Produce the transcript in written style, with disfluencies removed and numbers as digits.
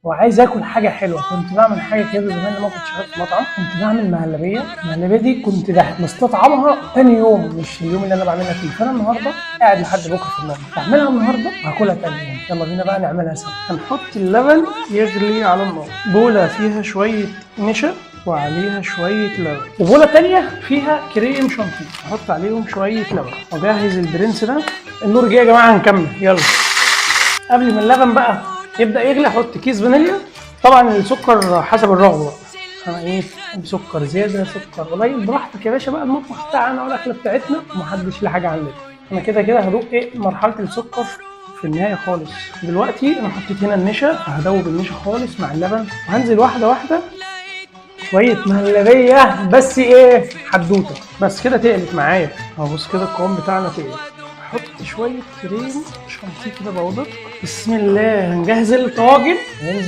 وعايز اكل حاجه حلوه. كنت بعمل حاجه كده زمان لما كنت شغال في مطعم، كنت بعمل مهلبيه. المهلبيه دي كنت مستطعمها تاني يوم مش اليوم اللي انا بعملها فيه. فانا النهارده قاعد لحد بكره في المطبخ بعملها النهارده وهاكلها تاني يوم. يلا بينا بقى نعملها سوا. هنحط اللبن يغلي على النار، بوله فيها شويه نشا وعليها شويه لبن، وبوله تانيه فيها كريم شانتيه احط عليهم شويه لبن، واجهز البرنس ده. النور جه يا جماعه، هنكمل يلا. قبل ما اللبن بقى يبدا يغلي احط كيس فانيليا. طبعا السكر حسب الرغبه بقى، انا ايه سكر زياده سكر قليل براحتك يا باشا بقى. المطبخ بتاعنا والاكله بتاعتنا ومحدش ليه حاجه عندنا. انا كده كده هدوق مرحله السكر في النهايه خالص. دلوقتي انا حطيت هنا النشا، فهدوب النشا خالص مع اللبن وهنزل واحده واحده. شويه مهلبيه بس حدوته بس كده تقلت معايا اهو. بص كده القوام بتاعنا تقل. احط شويه كريم شانتيه كده بودر. بسم الله. هنجهز الطواجن. ننزل